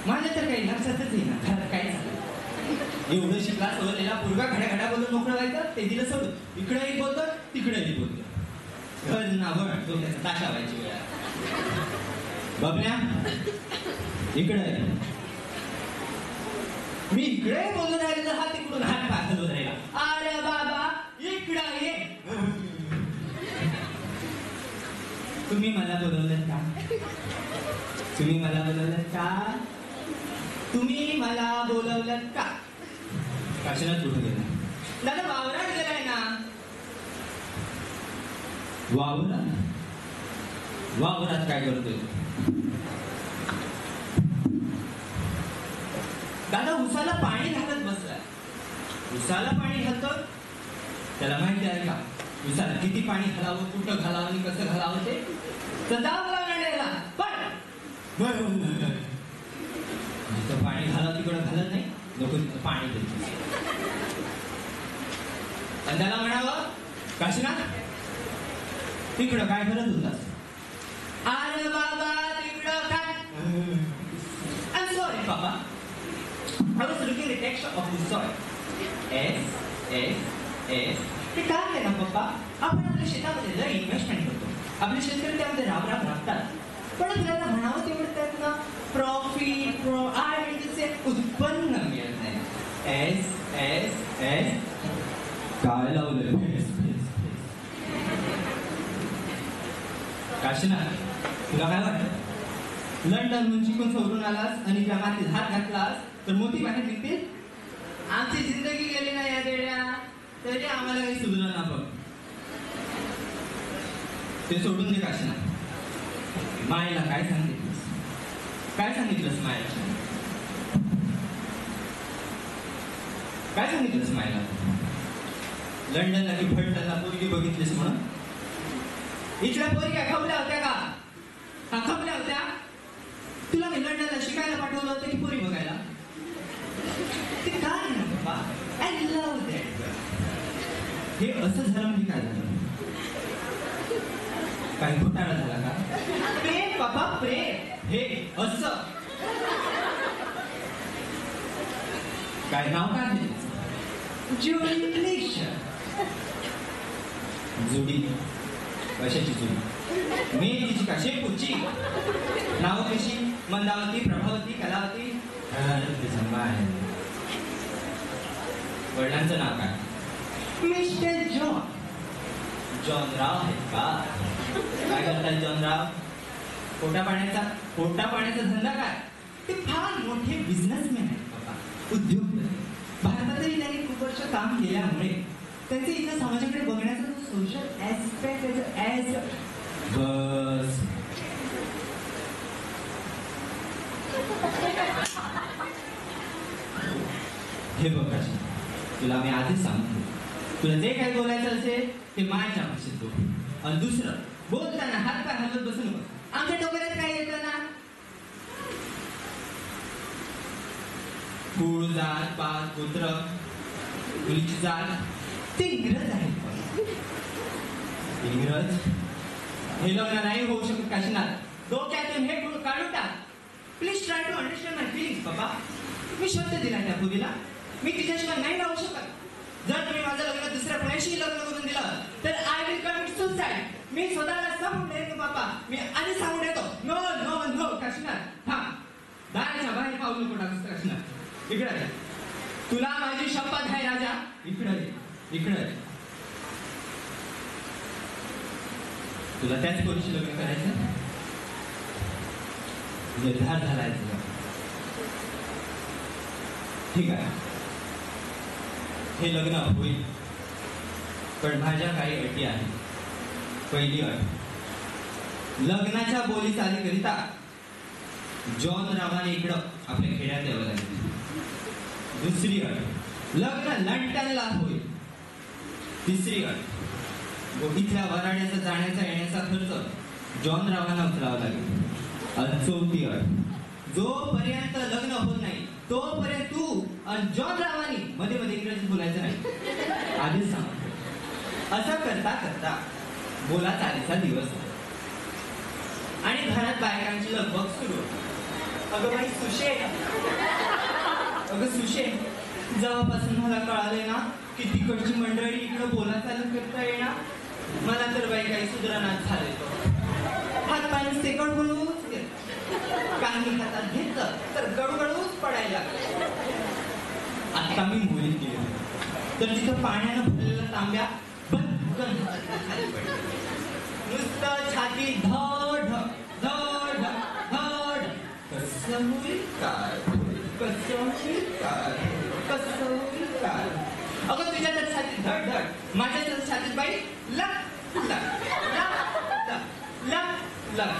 माझ्या तर काही लक्षातच येईना घरात काय झालं. एवढं शिकला सवरलेला पोरगा घड्या बोलून मोकळं व्हायचं ते दिलं सोडून. इकडेही बोलतो तिकडेही बोलतो. घर नावळ तो त्याचा ताशा व्हायची वेळ. बबन्या इकडे मी इकडे बोलून राहिले तर हा तिकडून हात पाहत होत राहिला. अरे बाबा इकडे ये. तुम्ही मला बोलवलं का? तुम्ही मला बोलवलं का? तुम्ही मला बोलवलं का? काशीनाथ कुठे गेला? दादा वावरात गेलाय ना. वावरात काय करतोय? दादा उसाला पाणी घालत बसलाय. उसाला पाणी घालतो? त्याला माहिती आहे का उसाला किती पाणी घालावं, कुठं घालावं आणि कसं घालावं ते? तर जाऊ लागला पण जिथं पाणी घालावं तिकडं घालत नाही. नको तिथं पाणी देत. आणि त्याला म्हणावं काशीनाथ तिकडं काय करत होतास? अरे बाबा तिकडं काय? I'm sorry Papa. I was looking at the texture of the soil. S. ते काय आहे ना पप्पा, आपण आपल्या शेतामध्ये लय इन्व्हेस्टमेंट करतो. आपले शेतकरी त्यामध्ये राबतात. पण आपल्याला म्हणावं तेवढं त्यातनं प्रॉफिट उत्पन्न मिळत नाही. S काय लावलं? काशीनाथ तुला काय वाटतं? लंडनहून शिकून सवरून आलास आणि त्या मातीत हात घातलास तर मोठी बाहेर निघतील? आमची जिंदगी गेली ना या देड्या, तरी आम्हाला काही सुधरलं ना. बघ ते सोडून दे काशीनाथ. मायला काय सांगितलंस? काय सांगितलंस मायला? काय सांगितलंस मायला? लंडनला की फलटणला पोरगी बघितलीस म्हणून? इथल्या पोरी काय खपल्या होत्या का? हा खपल्या होत्या? तुला मी लंडनला शिकायला पाठवलं होतं की पोरी बघायला? ते काय ना बाबा, आय लव्ह दॅट गर्ल. हे असं झालं म्हणजे काय झालं? काही घोटाळा झाला का? प्रेम बाबा प्रेम. हे असं काय नाव काय आहे? जुडी फ्लेशर. जुडी कशाची जुडी? मेहंदीची का शेपूची? नाव कशी? मंदावती, प्रभावती, कलावती. वडिलांचं नाव काय? मिस्टर जॉन राव आहेत का? काय करतात जॉन राव? पोटा पाण्याचा धंदा काय? ते फार मोठे बिझनेसमॅन आहेत बाबा, उद्योगपती. भारतातही त्यांनी खूप वर्ष काम केल्यामुळे त्यांचे इथं समाजाकडे बघण्याचा जो सोशल ऍस्पेक्ट ऍज बस. हे बघ काशी, तुला मी आधीच सांगतो, तुला जे काही बोलायचं असेल ते मायच्या भाषेत बोल. आणि दुसरं, बोलताना हात पाय हलवत बसू नको. आमच्या डोक्यात काय येतं ना? कुळ, जात, पात, गोत्र, मुलीची जात, ते इंग्रज आहेत. इंग्रज हे लग्न नाही होऊ शकत काशीनाथ. डोक्यातून हे गुण काढून टाक. Please try to understand my feelings बाबा. मी शब्द दिला त्या मुलीला, मी तिच्याशिवाय नाही राहू शकत. जर तुम्ही माझं लग्न दुसऱ्या कुणाशी लग्न करून दिलं तर आय विल कमिट सुसाइड. मी स्वतःला सांगून येतो बाबा, मी आधी सांगून येतो. No no no Kashinath. हा दाराच्या बाहेर पाऊल नको टाकूस काशीनाथ. इकडे तुला माझी शपथ आहे राजा. इकडे तुला त्याच पोरीशी लग्न करायचं? निर्धार झालाय तुझा. ठीक आहे, हे लग्न होईल, पण माझ्या काही अटी आहेत. पहिली अट, लग्नाच्या बोली चालीकरिता जॉन रावाने इकडं आपल्या खेड्यात यावं लागेल. दुसरी अट, लग्न लंडनला होईल. तिसरी अट, इथल्या वराड्याचा जाण्याचा येण्याचा खर्च जॉन रावांना उचलावा लागेल. आणि चौथी अट, जोपर्यंत लग्न होत नाही तोपर्यंत तू आणि जॉन रावांनी मध्ये मध्ये इंग्रजी बोलायचं नाही. आधीच सांग. असं करता करता बोला चालीचा दिवस आणि घरात बायकांची लगबग सुरू होती. अगं बाई सुशे, अगं सुशे, जेव्हापासून मला कळाले ना की तिकडची मंडळी इकडं बोला चालू करता येणार, मला तर बाई काही सुधारणाच झाले. हात पाय नुसते गडगडूच काही हातात घेतलं तर गडगडूच पडायला. आता मी मोहित गेलो तर तिथं पाण्यानं भरलेला तांब्या पटकन खाली पडला. नुसतं छाती धड धड धड. कसं होईल काय, कसं होईल काय, कसं होईल काय. अगं तुझ्या तर छातीत धड धड, माझ्या तर छातीत बाई लग लग लग लग लग.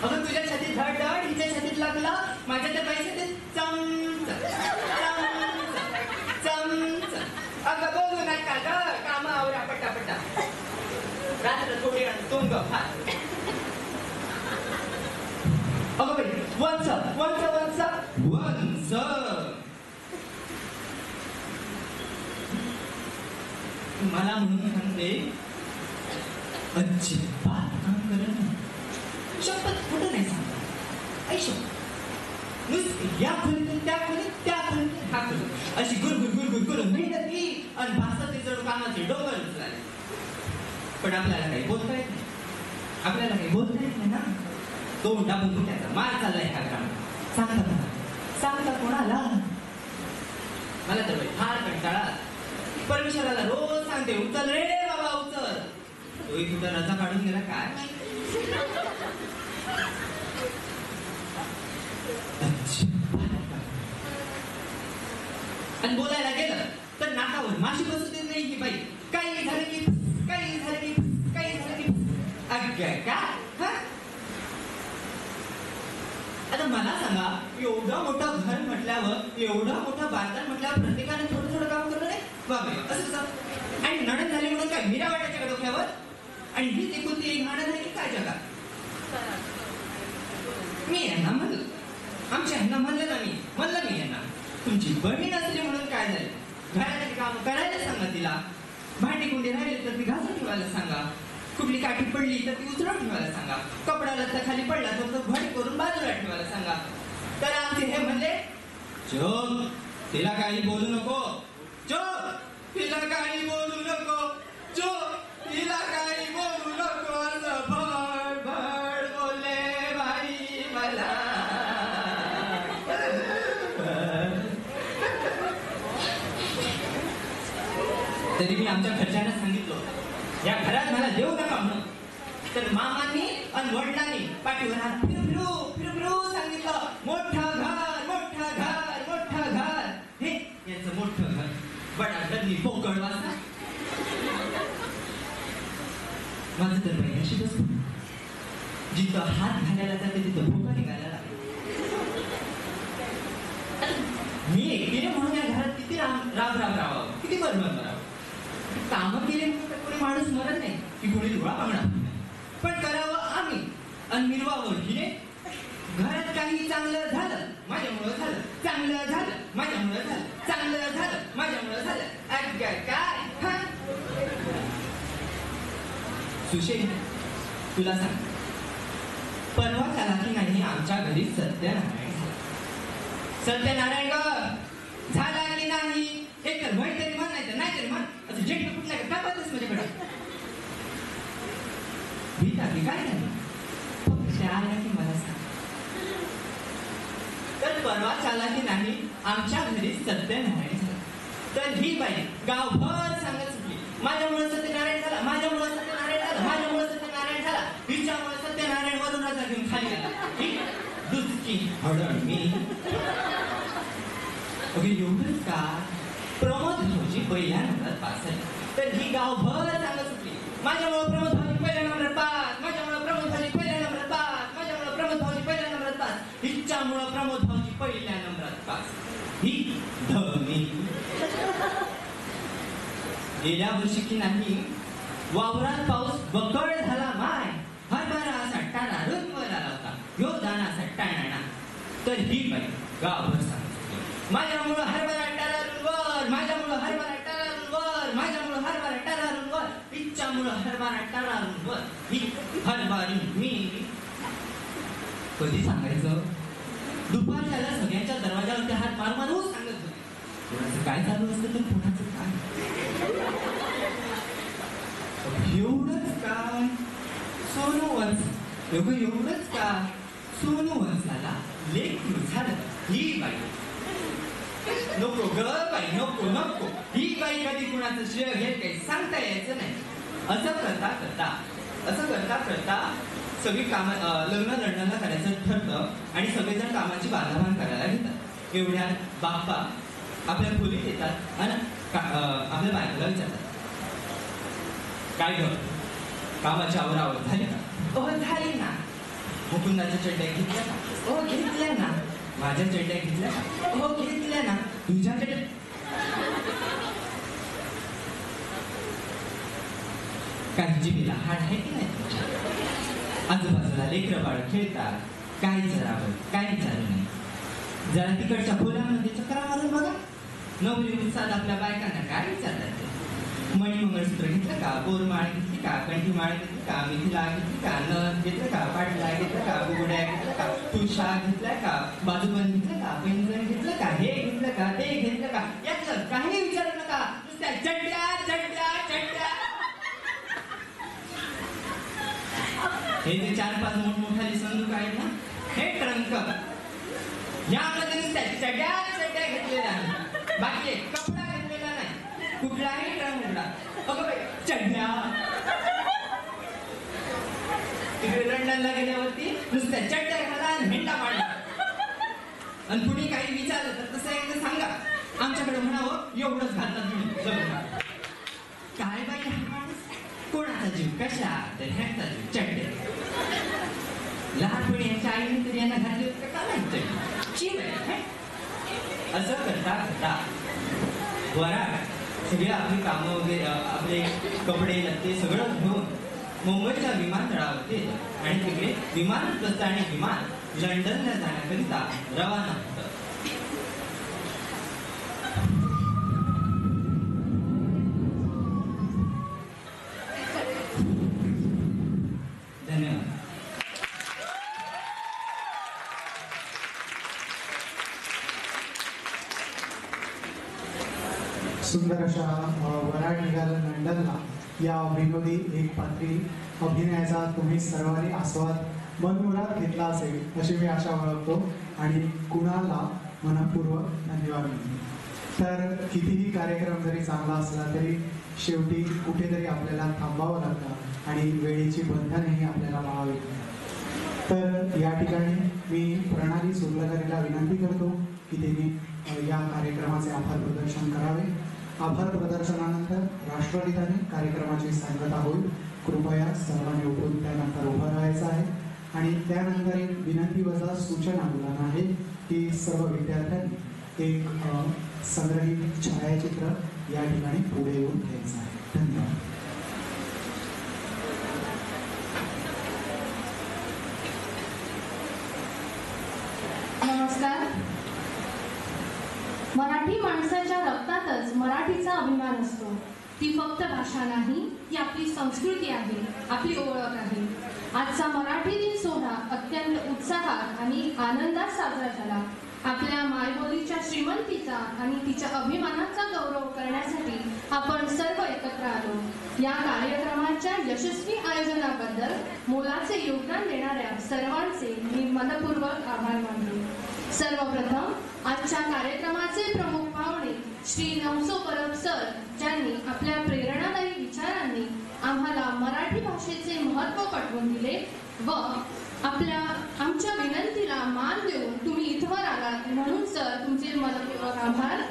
अगं तुझ्या छातीत धड धड, हिच्या छातीत लागलं, माझ्या तर बाई छातीत चमच चमच. अगं बोलू नका ग, काम आवरा पटापटा. रात्र थोडी तुंग फार. अगं बाई वंच वंच वंच वंच. मला म्हणून सांगते अजिबात काम करत नाही. शपथ कुठं नाही सांगत. आई शपथ नुसती या खोलीतून त्या खोलीत, त्या खोलीतून ह्या खोलीत अशी गुरगुर गुरगुर करून मेहनती आणि भासत ते जणू कामाचे डोंगर उचलाले. पण आपल्याला काही बोलता येत नाही, आपल्याला काही बोलता येत नाही ना. तोंड दाबून कुठ्याचा मार चाललाय ह्या ग्रामात. सांगता कोणाला. मला तर फार कंटाळा. परमेश्वराला रोज सांगते उचल रे बाबा उचल. तोही कुठं रजा काढून गेला काय. आणि बोलायला गेलं तर नाकावर माशी बसू देत नाही की बाई. काही झालं की काही झालं की काही झालं की अगं का. आता मला सांगा, एवढं मोठं घर म्हटल्यावर, एवढं मोठं बांधकाम म्हटल्यावर प्रत्येकाने थोडं थोडं काम करू नये बाबा असं कसं. आणि नणंद झाली म्हणून काय मीरा वाटायच्या का डोक्यावर. आणि ही एकुलती एक नणंद झाली की काय जगात. मी यांना म्हणलं, आमच्या यांना म्हणलं ना, म्हणलं मी यांना तुमची बहीण असली म्हणून काय झालं, घरातली काम करायला सांगा तिला. भांडी कुंडी राहिली तर ती घासून ठेवायला सांगा. कुठली काठी पडली तर ती उचलून ठेवायला सांगा. कपडा लत्ता खाली पडला तर तो घडी करून बाजूला ठेवायला सांगा. तर आमचे हे म्हणले चोप, तिला काही बोलू नको. चोप, तिला काही बोलू नको. चोप, तिला काही बोलू नको. असं भड भड बोलले बाई मला. तरी मी आमच्या घरच्यांना सांगितलं या घरात मला देऊ नका म्हणून. तर मामांनी आणि वडिलांनी पाठीवर हात फिरू फिरू फिरू फिरू सांगितलं मोठं घर मोठं घर मोठं घर. हे यांचं मोठं घर बडा गल्ली पोकळ वाजता. माझं तर पहिल्याशी बसतो जिथं हात घालायला जाते तिथं भोका निघायला लागला. मी एकटीने म्हणून या घरात किती राब राहावं, किती बरोबर करावं. कामं केले म्हणून कोणी माणूस मरत नाही की कोणी धुळा पांगणार. पण करावं आम्ही आणि मिरवावं हिने. घरात काही चांगलं झालं माझ्यामुळं झालं, चांगलं झालं माझ्यामुळं झालं, चांगलं झालं माझ्यामुळं झालं. काय सुशे तुला सांग, परवा झाला की नाही आमच्या घरी सत्यनारायण झाला. सत्यनारायण ग झाला की नाही हे तर म्हण तरी म्हण, नाही तर नाही तरी म्हण. असं जेट कुठल्या का पाहतेस माझ्याकडे. भीत आली काय झाली फक्त आला की मला सांग. तर परवा झाला की नाही आमच्या घरी सत्यनारायण झाला. तर ही बाई गावभर सांगत सुटली माझ्यामुळे सत्यनारायण झाला, माझ्यामुळे सत्यनारायण झाला, माझ्यामुळे सत्यनारायण झाला. हिच्यामुळे सत्यनारायण वरून राजा घेऊन खाली गेला. ही दुसरी हडण मी. अगं एवढंच का. प्रमोद भाऊजी पहिल्या नंबरात पास आहे. तर ही गावभर सांगत सुटली माझ्यामुळे प्रमोद भाऊजी पहिल्या नंबरात पास, माझ्यामुळे प्रमोद भाऊजी पहिल्या नंबरात पास, माझ्यामुळे प्रमोद भाऊजी पहिल्या नंबरात पास, हिच्यामुळे प्रमोद भाऊजी पहिल्या नंबरात पास. ही धमी. गेल्या वर्षी की नाही वावरात पाऊस बकळ झाला माय. हरभरा असा टाणा वर आला होता, ह्यो दाना असा टाणा. तर ही बाई गावभर सांगत माझ्यामुळं हरभरा टाळारून वर, माझ्यामुळं हरभरा टाळारून वर, माझ्यामुळं हरभरा टाळारून वर, हिच्यामुळं हरभरा टाळारून वर. ही हरभरी मी. कधी सांगायचं दुपारच्याला सगळ्यांच्या दरवाजावरती हात मार मारू सांगत होते. कोणाचं काय चालू असतं तर कोणाचं काय. एवढंच काय सोनू वंश, एवढंच का सोनू वंशाला लेख झालं. ही बाई नको ग बाई, नको नको. ही बाई कधी कुणाचं श्रेय घेत काही सांगता यायचं नाही. असं करता करता सगळी लग्नाला करायचं ठरतं आणि सगळेजण कामाची बांधाबांध करायला घेतात. एवढ्यात बाप्पा आपल्या खोलीत येतात आणि आपल्या बायकोला विचारतात, काय ग कामाची आवरावर झाली का? झाली ना. मुकुंदाच्या चड्ड्या घेतल्या का? घेतल्या ना. माझ्या चड्ड्या घेतल्या का? घेतल्या ना. तुझ्या चड्ड्या काही जिभेला हाड आहे की नाही? आजूबाजूला लेकरं बाळ खेळतात. काय विचारावं काय विचारू नाही. जरा तिकडच्या खोल्यामध्ये चक्रा मारून बघा. नवरी उत्साहात आपल्या बायकांना काय विचारतात ते. मणिमंगळसूत्र घेतलं का? बोरमाळ घेतली का? कंठीमाळ घेतली का? मिथिला घेतली का? नथ घेतलं का? पाटला घेतलं का? बुगड्या घेतलं का? तुळशा घेतल्या का? बाजूबंद घेतलं का? पैंजण घेतलं का? हे घेतलं का? ते घेतलं का? यातलं काही विचारू नका. नुसत्या चड्ड्या चड्ड्या चड्ड्या. हे जे 4-5 मोठमोठाले संदूक आहेत ना, हे ट्रंक. यामध्ये नुसत्या चड्ड्या चड्ड्या घेतलेल्या नाही. बाकी कपडा घेतलेला नाही. कुठलाही ट्रंक उघडा, अगं बाई चड्ड्या. तिकडे लंडनला गेल्यावरती नुसत्या चड्ड्या घाला आणि हिंडा पाडला. आणि कुणी काही विचारलं तर तसं एकदा सांगा, आमच्याकडे म्हणावं एवढंच घालतात म्हणून. काय बाई हा माणूस, कोणाचा जीव कशा तर ह्यांचा जीव चड्डे. लहानपणी यांच्या आईने तरी यांना घातले होते का नाही चड्डे. जीव आहे. असं करता करता वराड सगळे आपली कामं वगैरे आपले कपडे लत्ते सगळं घेऊन मुंबईच्या विमानतळावरती येतं आणि तिकडे विमानात बसतं आणि विमान लंडनला जाण्याकरिता रवाना होतं. धन्यवाद. सुंदर अशा वराड निघालं लंडनला या विनोदी एक पात्री अभिनयाचा तुम्ही सर्वांनी आस्वाद मनमुराद घेतला असेल अशी मी आशा बाळगतो आणि कुणाला मनपूर्वक धन्यवाद देतो. तर कितीही कार्यक्रम जरी चांगला असला तरी शेवटी कुठेतरी आपल्याला थांबावं लागतं आणि वेळेची बंधनेही आपल्याला पाळावी लागतात. तर या ठिकाणी मी प्रणाली सुर्लकरीला विनंती करतो की त्यांनी या कार्यक्रमाचे आभार प्रदर्शन करावे. आभार प्रदर्शनानंतर राष्ट्रगीताने कार्यक्रमाची सांगता होईल. कृपया सर्वांनी उठून त्यानंतर उभं राहायचं आहे आणि त्यानंतर एक विनंती वजा सूचना मुलांना आहे की सर्व विद्यार्थ्यांनी एक संग्रहित छायाचित्र या ठिकाणी पुढे येऊन घ्यायचं आहे. धन्यवाद. नमस्कार. मराठी माणसाच्या रक्तातच मराठीचा अभिमान असतो. ती फक्त भाषा नाही, ती आपली संस्कृती आहे, आपली ओळख आहे. आजचा मराठी दिन सोहळा अत्यंत उत्साहात आणि आनंदात साजरा झाला. आपल्या मायबोलीच्या श्रीमंतीचा आणि तिच्या अभिमानाचा गौरव करण्यासाठी आपण सर्व एकत्र आलो. या कार्यक्रमाच्या यशस्वी आयोजनाबद्दल मोलाचे योगदान देणाऱ्या सर्वांचे मी मनपूर्वक आभार मानतो. सर्वप्रथम आजच्या कार्यक्रमाचे प्रमुख पाहुणे श्री नवसो परब सर, ज्यांनी आपल्या प्रेरणादायी विचारांनी आम्हाला मराठी भाषेचे महत्त्व पटवून दिले व आमच्या विनंतीला मान देऊन तुम्ही इथवर आलात म्हणून सर तुमचे मनपूर्वक आभार.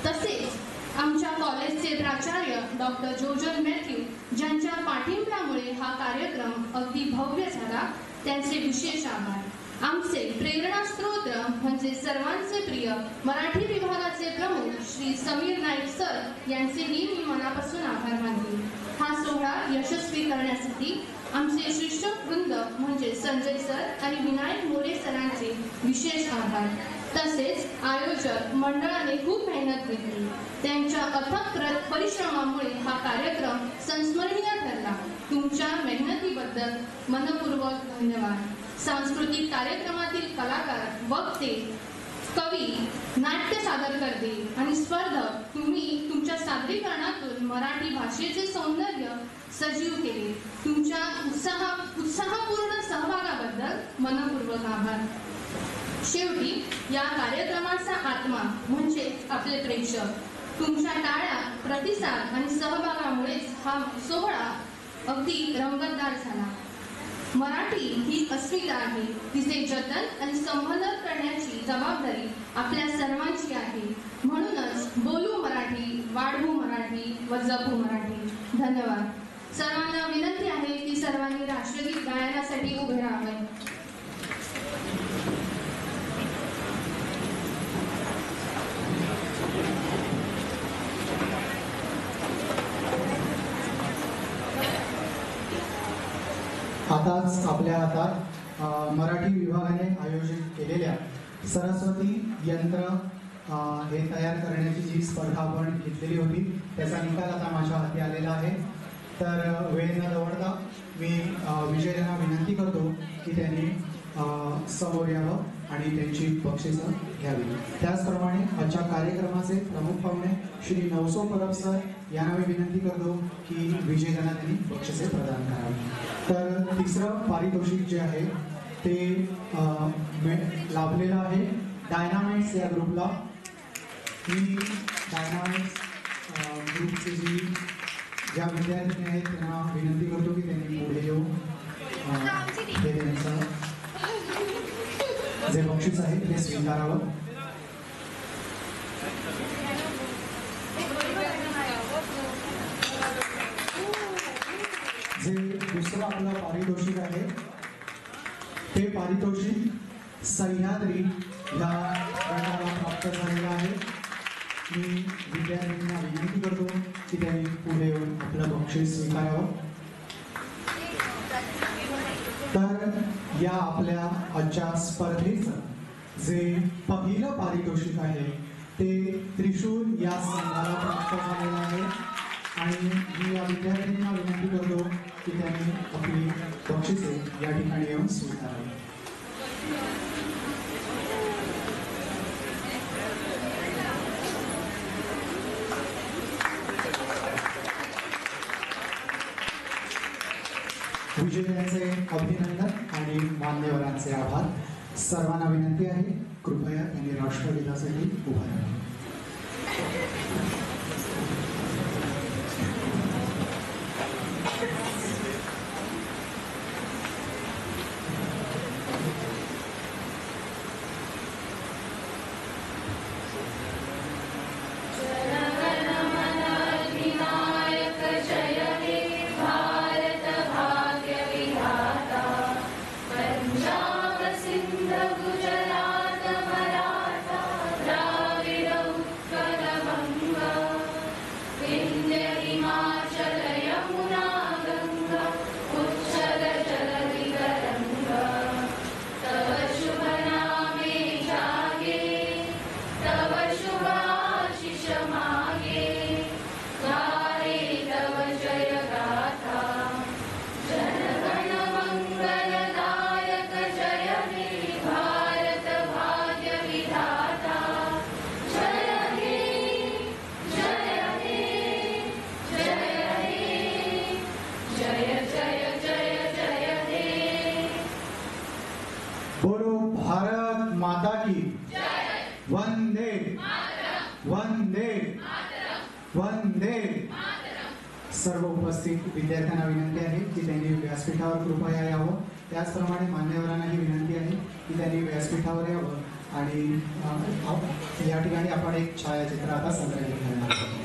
तसेच आमच्या कॉलेजचे प्राचार्य डॉक्टर जोजन मॅथ्यू, ज्यांच्या पाठिंब्यामुळे हा कार्यक्रम अगदी भव्य झाला, त्यांचे विशेष आभार. आमचे प्रेरणास्त्रोत म्हणजे सर्वांचे प्रिय मराठी विभागाचे प्रमुख श्री समीर नाईक सर, यांचेही मी मनापासून आभार मानते. हा सोहळा यशस्वी करण्यासाठी आमचे शिक्षक वृंद म्हणजे संजय सर आणि विनायक मोरे सरांचे विशेष आभार. तसेच आयोजक मंडळाने खूप मेहनत घेतली. त्यांच्या अथक परिश्रमामुळे हा कार्यक्रम संस्मरणीय ठरला. तुमच्या मेहनतीबद्दल मनपूर्वक धन्यवाद. सांस्कृतिक कार्यक्रमातील कलाकार, वक्ते, कवी, नाट्य सादरकर्ते आणि स्पर्धक तुम्ही तुमच्या सादरीकरणातून मराठी भाषेचे सौंदर्य सजीव केले. तुमच्या उत्साहपूर्ण सहभागाबद्दल मनपूर्वक आभार. शेवटी या कार्यक्रमाचा आत्मा म्हणजे आपले प्रेक्षक. तुमच्या टाळ्या, प्रतिसाद आणि सहभागामुळेच हा सोहळा अगदी रंगतदार झाला. मराठी ही अस्मिता आहे. तिचे जतन आणि संवर्धन करण्याची जबाबदारी आपल्या सर्वांची आहे. म्हणूनच बोलू मराठी, वाढवू मराठी व जपू मराठी. धन्यवाद. सर्वांना विनंती आहे की सर्वांनी राष्ट्रगीत गायनासाठी उभे राहावे. आताच आपल्या हातात मराठी विभागाने आयोजित केलेल्या सरस्वती यंत्र हे तयार करण्याची जी स्पर्धा आपण घेतलेली होती त्याचा निकाल आता माझ्या हाती आलेला आहे. तर वेळ न दवडता मी विजयाला विनंती करतो की त्यांनी समोर यावं आणि त्यांची बक्षिसं घ्यावी. त्याचप्रमाणे आजच्या कार्यक्रमाचे प्रमुख पाहुणे श्री नवसो परब सर यांना मी विनंती करतो की विजयाला त्यांनी बक्षिसे प्रदान करावी. तर तिसरं पारितोषिक जे आहे ते लाभलेलं आहे डायनामाइट्स या ग्रुपला. ही डायनामाइट्स ग्रुपची ज्या विद्यार्थी आहेत त्यांना विनंती करतो की त्यांनी पुढे येऊन हे त्यांचं जे बक्षीस आहे ते स्वीकारावं. जे दुसरं आपलं पारितोषिक आहे ते पारितोषिक सह्याद्री या गटाला प्राप्त झालेलं आहे. मी विद्यार्थ्यांना विनंती करतो की त्यांनी पुढे येऊन आपलं बक्षीस स्वीकारावं. तर या आपल्या आजच्या स्पर्धेचं जे पहिलं पारितोषिक आहे ते त्रिशूल या संघाला प्राप्त झालेलं आहे आणि मी या विद्यार्थ्यांना विनंती करतो की त्यांनी आपली बक्षिसे या ठिकाणी येऊन स्वीकारावी. विजयांचे अभिनंदन आणि मान्यवरांचे आभार. सर्वांना विनंती आहे कृपया त्यांनी राष्ट्रगीतासाठी उभा राहावे. बोलो भारत माता की वंदे वंदे वंदे. सर्व उपस्थित विद्यार्थ्यांना विनंती आहे की त्यांनी व्यासपीठावर कृपया यावं. त्याचप्रमाणे मान्यवरांनाही विनंती आहे की त्यांनी व्यासपीठावर यावं आणि या ठिकाणी आपण एक छायाचित्र आता संग्रहित करणार आहोत.